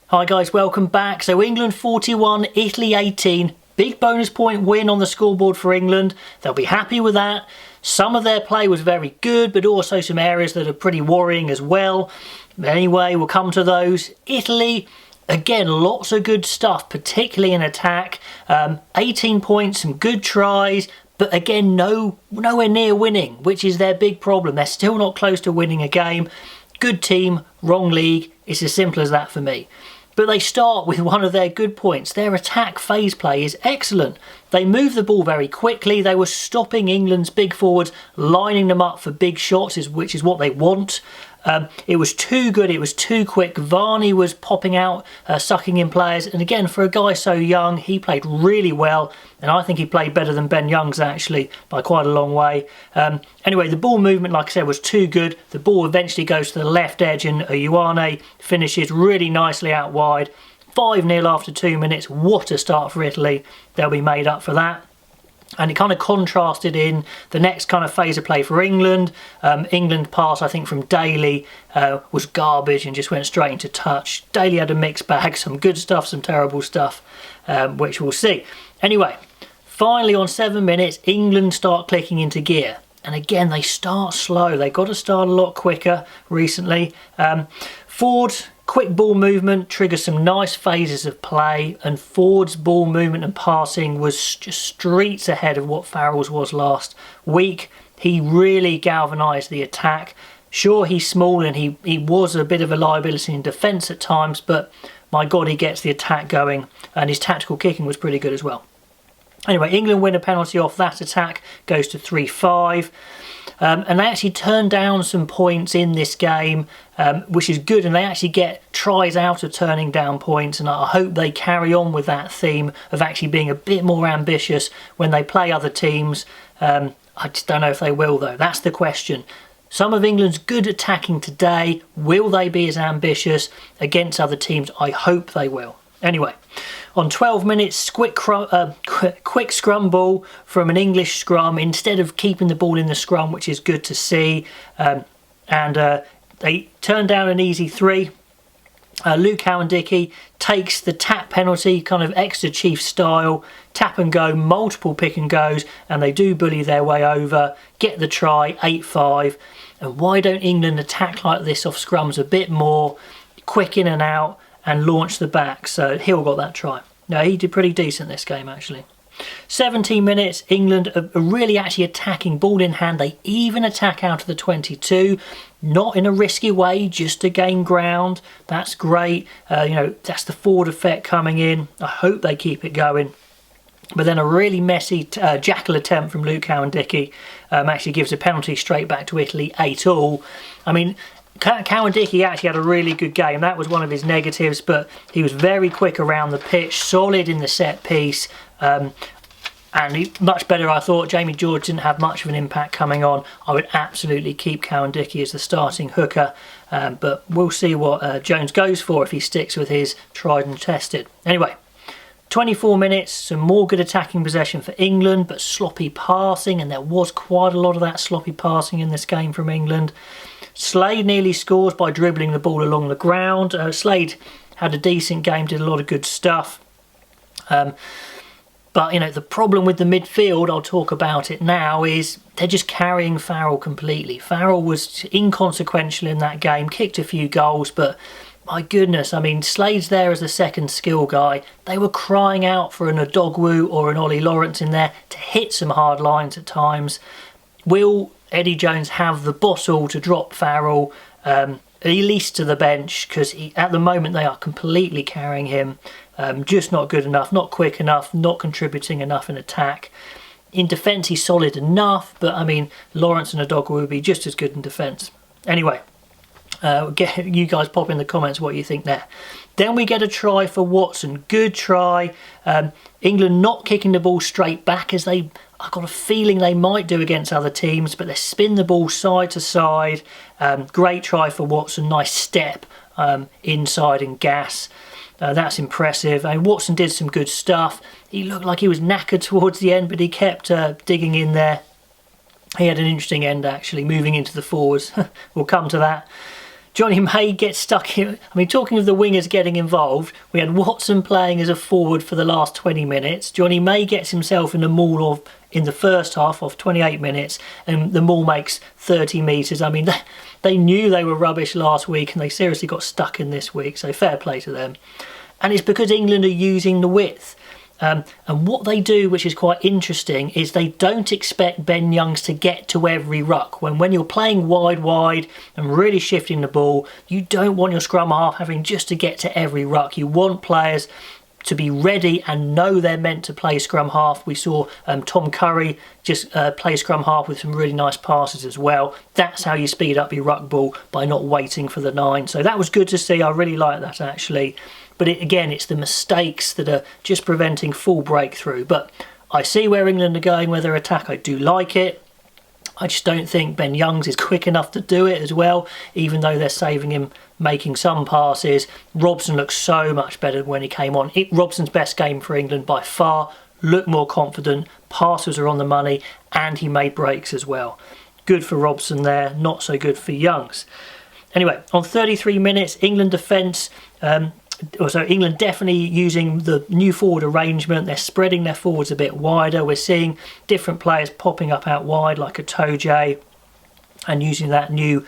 Hi guys, welcome back. So England 41, Italy 18. Big bonus point win on the scoreboard for England. They'll be happy with that. Some of their play was very good, but also some areas that are pretty worrying as well. Anyway, we'll come to those. Italy, again, lots of good stuff, particularly in attack. 18 points, some good tries, but again, nowhere near winning, which is their big problem. They're still not close to winning a game. Good team, wrong league. It's as simple as that for me. But they start with one of their good points. Their attack phase play is excellent. They move the ball very quickly. They were stopping England's big forwards, lining them up for big shots, which is what they want. It was too good, it was too quick. Varney was popping out, sucking in players. And again, for a guy so young, he played really well. And I think he played better than Ben Youngs, actually, by quite a long way. Anyway, the ball movement, like I said, was too good. The ball eventually goes to the left edge and Ioane finishes really nicely out wide. 5-0 after 2 minutes. What a start for Italy. They'll be made up for that. And it kind of contrasted in the next kind of phase of play for England. England pass, I think, from Daly was garbage and just went straight into touch. Daly had a mixed bag, some good stuff, some terrible stuff, which we'll see. Anyway, finally on 7 minutes, England start clicking into gear. And again, they start slow. They've got to start a lot quicker recently. Ford, quick ball movement, triggers some nice phases of play, and Ford's ball movement and passing was just streets ahead of what Farrell's was last week. He really galvanised the attack. Sure, he's small and he was a bit of a liability in defence at times, but my God, he gets the attack going, and his tactical kicking was pretty good as well. Anyway, England win a penalty off that attack, goes to 3-5. And they actually turn down some points in this game, which is good, and they actually get tries out of turning down points, and I hope they carry on with that theme of actually being a bit more ambitious when they play other teams. I just don't know if they will, though. That's the question. Some of England's good attacking today. Will they be as ambitious against other teams? I hope they will. Anyway, on 12 minutes, quick scrum ball from an English scrum instead of keeping the ball in the scrum, which is good to see. They turn down an easy 3. Luke Cowan-Dickie takes the tap penalty, kind of Exeter Chiefs style, tap and go, multiple pick and goes, and they do bully their way over, get the try, 8-5. And why don't England attack like this off scrums a bit more, quick in and out, and launch the back? So Hill got that try. No, he did pretty decent this game, actually. 17 minutes, England are really actually attacking ball in hand. They even attack out of the 22, not in a risky way, just to gain ground. That's great. That's the forward effect coming in. I hope they keep it going. But then a really messy jackal attempt from Luke Cowan-Dickie actually gives a penalty straight back to Italy, 8-all. I mean, Cowan-Dickie actually had a really good game. That was one of his negatives, but he was very quick around the pitch, solid in the set piece, and much better, I thought. Jamie George didn't have much of an impact coming on. I would absolutely keep Cowan-Dickie as the starting hooker, but we'll see what Jones goes for if he sticks with his tried and tested. Anyway, 24 minutes, some more good attacking possession for England, but sloppy passing, and there was quite a lot of that sloppy passing in this game from England. Slade nearly scores by dribbling the ball along the ground. Slade had a decent game, did a lot of good stuff. But, the problem with the midfield, I'll talk about it now, is they're just carrying Farrell completely. Farrell was inconsequential in that game, kicked a few goals, but my goodness, I mean, Slade's there as the second skill guy. They were crying out for an Odogwu or an Ollie Lawrence in there to hit some hard lines at times. Will Eddie Jones have the bottle to drop Farrell at least to the bench, because at the moment they are completely carrying him, just not good enough, not quick enough, not contributing enough in attack. In defence he's solid enough, but I mean Lawrence and Odogwu would be just as good in defence. Anyway, you guys pop in the comments what you think there. Then we get a try for Watson, good try. England not kicking the ball straight back as I've got a feeling they might do against other teams, but they spin the ball side to side. Great try for Watson, nice step inside and gas. That's impressive. And Watson did some good stuff. He looked like he was knackered towards the end, but he kept digging in there. He had an interesting end, actually, moving into the forwards. We'll come to that. Johnny May gets stuck in. I mean, talking of the wingers getting involved, we had Watson playing as a forward for the last 20 minutes. Johnny May gets himself in the maul in the first half of 28 minutes, and the maul makes 30 metres. I mean, they knew they were rubbish last week, and they seriously got stuck in this week, so fair play to them. And it's because England are using the width. And what they do, which is quite interesting, is they don't expect Ben Youngs to get to every ruck. When you're playing wide and really shifting the ball, you don't want your scrum half having just to get to every ruck. You want players to be ready and know they're meant to play scrum half. We saw Tom Curry just play scrum half with some really nice passes as well. That's how you speed up your ruck ball, by not waiting for the 9. So that was good to see. I really like that, actually. But again, it's the mistakes that are just preventing full breakthrough. But I see where England are going with their attack. I do like it. I just don't think Ben Youngs is quick enough to do it as well, even though they're saving him making some passes. Robson looks so much better when he came on. Robson's best game for England by far. Looked more confident, passes are on the money, and he made breaks as well. Good for Robson there, not so good for Youngs. Anyway, on 33 minutes, England defence... So England definitely using the new forward arrangement. They're spreading their forwards a bit wider. We're seeing different players popping up out wide, like a Itoje, and using that new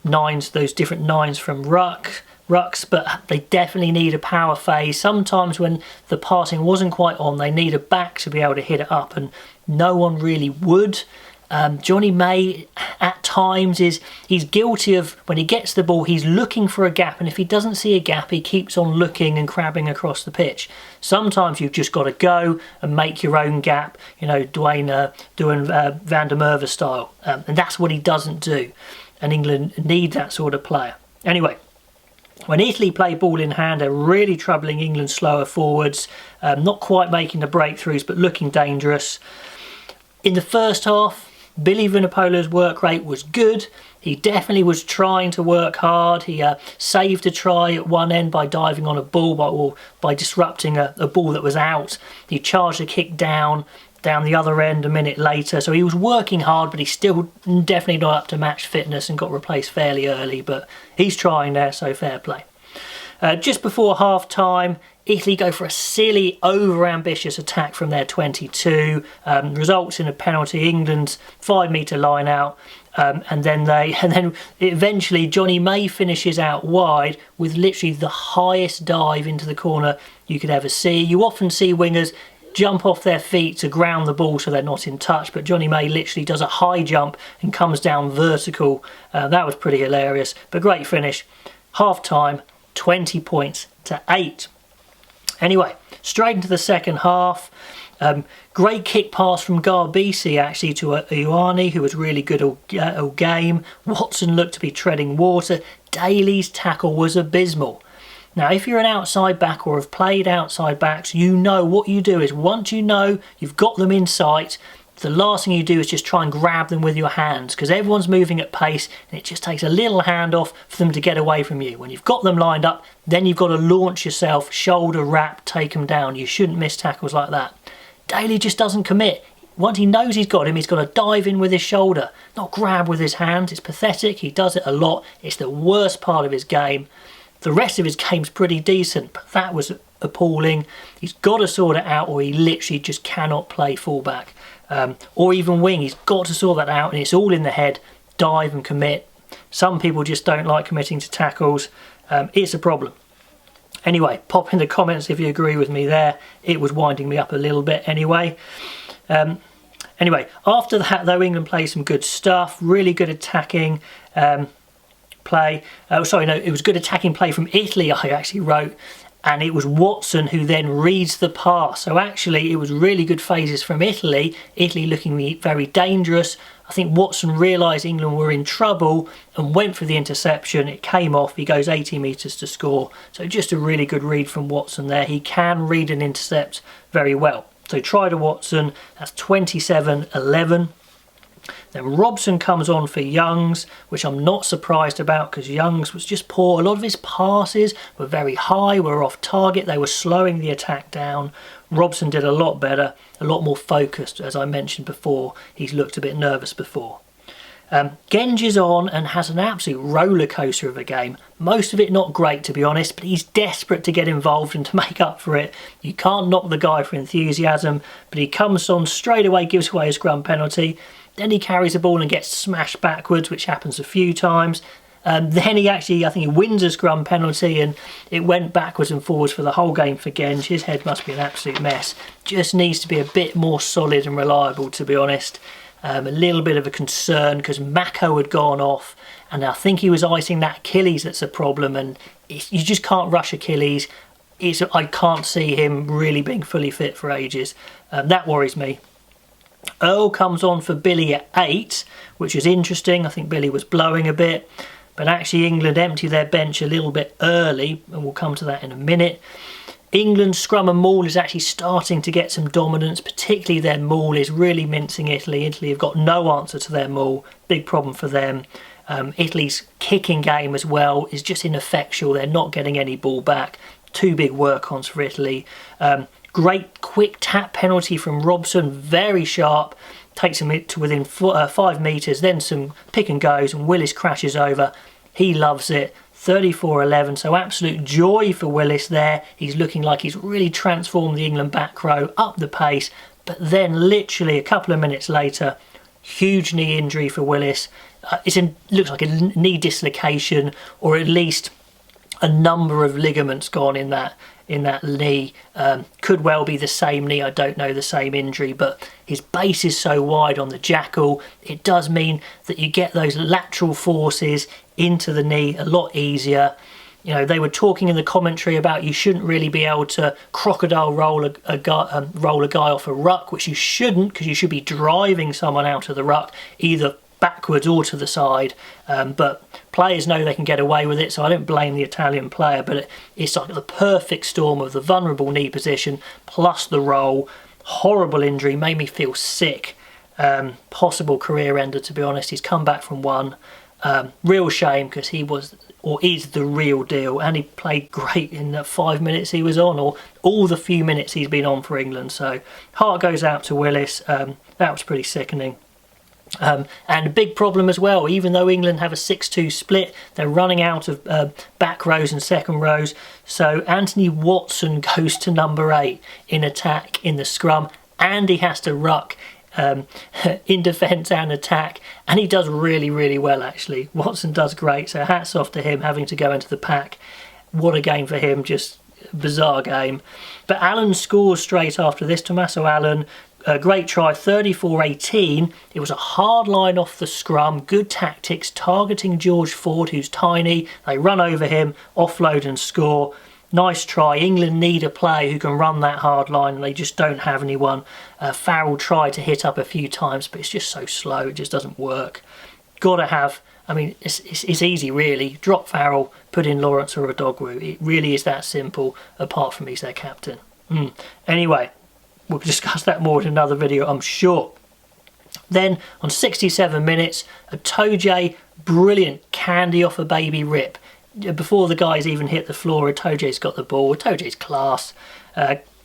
nines, those different 9s from rucks. But they definitely need a power phase. Sometimes when the passing wasn't quite on, they need a back to be able to hit it up, and no one really would. Johnny May at times he's guilty of, when he gets the ball, he's looking for a gap, and if he doesn't see a gap, he keeps on looking and crabbing across the pitch. Sometimes you've just got to go and make your own gap, Dwayne doing Van der Merwe style, and that's what he doesn't do, and England need that sort of player. Anyway, when Italy play ball in hand, they're really troubling England's slower forwards, not quite making the breakthroughs, but looking dangerous. In the first half, Billy Vunipola's work rate was good. He definitely was trying to work hard. He saved a try at one end by diving on a ball, by disrupting a ball that was out. He charged a kick down the other end a minute later. So he was working hard, but he's still definitely not up to match fitness and got replaced fairly early. But he's trying there, so fair play. Just before half-time, Italy go for a silly, over-ambitious attack from their 22, results in a penalty. England's 5-metre line out, and then eventually Johnny May finishes out wide with literally the highest dive into the corner you could ever see. You often see wingers jump off their feet to ground the ball so they're not in touch, but Johnny May literally does a high jump and comes down vertical. That was pretty hilarious, but great finish. Half-time, 20 points to 8. Anyway, straight into the second half. Great kick pass from Garbisi actually to Ioane, who was really good all game. Watson looked to be treading water. Daly's tackle was abysmal. Now, if you're an outside back or have played outside backs, you know what you do is once you know you've got them in sight, the last thing you do is just try and grab them with your hands, because everyone's moving at pace and it just takes a little handoff for them to get away from you. When you've got them lined up, then you've got to launch yourself, shoulder wrap, take them down. You shouldn't miss tackles like that. Daly just doesn't commit. Once he knows he's got him, he's got to dive in with his shoulder, not grab with his hands. It's pathetic. He does it a lot. It's the worst part of his game. The rest of his game's pretty decent, but that was appalling. He's got to sort it out, or he literally just cannot play fullback. Or even wing. He's got to sort that out, and it's all in the head. Dive and commit. Some people just don't like committing to tackles. It's a problem. Anyway, pop in the comments if you agree with me there. It was winding me up a little bit anyway. Anyway, after that though, England played some good stuff. Really good attacking play. It was good attacking play from Italy, I actually wrote. And it was Watson who then reads the pass. So actually it was really good phases from Italy. Italy looking very dangerous. I think Watson realised England were in trouble and went for the interception. It came off. He goes 80 metres to score. So just a really good read from Watson there. He can read and intercept very well. So try to Watson. That's 27-11. Then Robson comes on for Youngs, which I'm not surprised about because Youngs was just poor. A lot of his passes were very high, were off target. They were slowing the attack down. Robson did a lot better, a lot more focused. As I mentioned before, he's looked a bit nervous before. Genge is on and has an absolute roller coaster of a game. Most of it not great, to be honest, but he's desperate to get involved and to make up for it. You can't knock the guy for enthusiasm, but he comes on straight away, gives away a scrum penalty. Then he carries the ball and gets smashed backwards, which happens a few times. Then he actually, I think he wins a scrum penalty, and it went backwards and forwards for the whole game for Genge. His head must be an absolute mess. Just needs to be a bit more solid and reliable, to be honest. A little bit of a concern because Mako had gone off, and I think he was icing that Achilles that's a problem, and you just can't rush Achilles. I can't see him really being fully fit for ages. That worries me. Earl comes on for Billy at 8, which is interesting. I think Billy was blowing a bit, but actually England empty their bench a little bit early, and we'll come to that in a minute. England's scrum and maul is actually starting to get some dominance, particularly their maul is really mincing Italy. Italy have got no answer to their maul, big problem for them. Italy's kicking game as well is just ineffectual, they're not getting any ball back. Two big work-ons for Italy. Great quick tap penalty from Robson, very sharp, takes him to within 5 metres, then some pick and goes, and Willis crashes over. He loves it. 34-11, so absolute joy for Willis there. He's looking like he's really transformed the England back row, up the pace, but then literally a couple of minutes later, huge knee injury for Willis. Looks like a knee dislocation, or at least a number of ligaments gone in that knee. Could well be the same knee, I don't know, the same injury, but his base is so wide on the jackal, it does mean that you get those lateral forces into the knee a lot easier. You know, they were talking in the commentary about you shouldn't really be able to crocodile roll a guy off a ruck, which you shouldn't, because you should be driving someone out of the ruck, either backwards or to the side, but players know they can get away with it, so I don't blame the Italian player, but it's like the perfect storm of the vulnerable knee position plus the roll. Horrible injury, made me feel sick. Possible career ender, to be honest. He's come back from one. Real shame, because he was, or is, the real deal, and he played great in the 5 minutes he was on, or all the few minutes he's been on for England, so heart goes out to Willis. That was pretty sickening. And a big problem as well, even though England have a 6-2 split, they're running out of back rows and second rows, so Anthony Watson goes to number 8 in attack in the scrum, and he has to ruck in defence and attack, and he does really, really well actually. Watson does great, so hats off to him having to go into the pack. What a game for him, just bizarre game. But Allen scores straight after this, Tommaso Allen. A great try, 34-18. It was a hard line off the scrum, good tactics, targeting George Ford, who's tiny. They run over him, offload and score. Nice try. England need a player who can run that hard line, and they just don't have anyone. Farrell tried to hit up a few times, but it's just so slow, it just doesn't work. Gotta have, I mean, it's easy really. Drop Farrell, put in Lawrence or Odogwu. It really is that simple, apart from he's their captain. Anyway, we'll discuss that more in another video, I'm sure. Then, on 67 minutes, Itoje, brilliant candy off a baby rip. Before the guys even hit the floor, Itoje's got the ball. Itoje's class.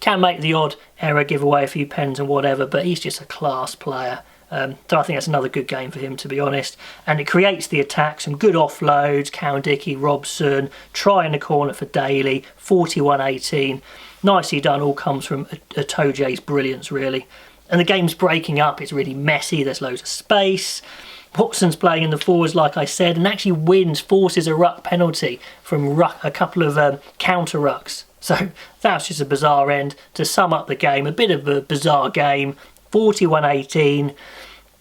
Can make the odd error, give away a few pens and whatever, but he's just a class player. So I think that's another good game for him, to be honest. And it creates the attack, some good offloads, Cowan-Dickie, Robson, try in the corner for Daly, 41-18. Nicely done, all comes from Itoje's brilliance, really. And the game's breaking up, it's really messy, there's loads of space. Watson's playing in the forwards, like I said, and actually wins, forces a ruck penalty from a couple of counter rucks. So that's just a bizarre end. To sum up the game, a bit of a bizarre game, 41-18.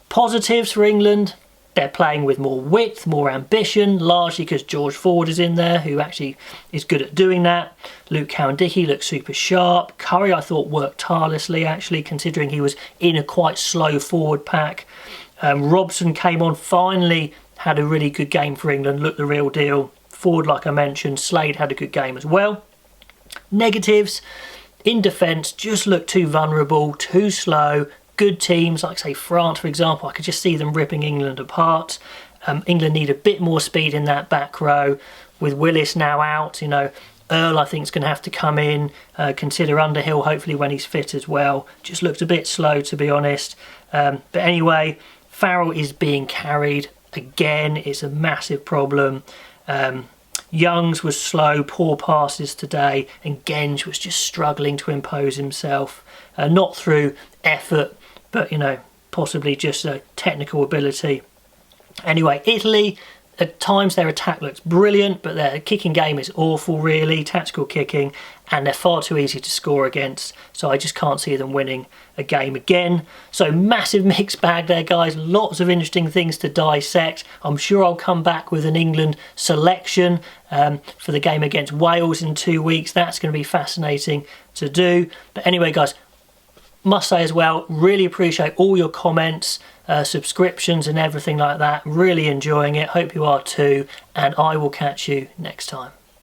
Positives for England, they're playing with more width, more ambition, largely because George Ford is in there, who actually is good at doing that. Luke Cowan-Dickie looks super sharp. Curry, I thought, worked tirelessly, actually, considering he was in a quite slow forward pack. Robson came on, finally had a really good game for England, looked the real deal. Ford, like I mentioned, Slade had a good game as well. Negatives, in defence, just looked too vulnerable, too slow. Good teams, like say France for example, I could just see them ripping England apart. England need a bit more speed in that back row. With Willis now out, you know, Earl I think is going to have to come in, consider Underhill hopefully when he's fit as well. Just looked a bit slow, to be honest. But anyway, Farrell is being carried again. It's a massive problem. Youngs was slow, poor passes today, and Genge was just struggling to impose himself. Not through effort, but, you know, possibly just a technical ability. Anyway, Italy, at times their attack looks brilliant, but their kicking game is awful, really, tactical kicking, and they're far too easy to score against, so I just can't see them winning a game again. So massive mixed bag there, guys. Lots of interesting things to dissect. I'm sure I'll come back with an England selection for the game against Wales in 2 weeks. That's going to be fascinating to do. But anyway, guys, must say as well, really appreciate all your comments, subscriptions and everything like that. Really enjoying it. Hope you are too, and I will catch you next time.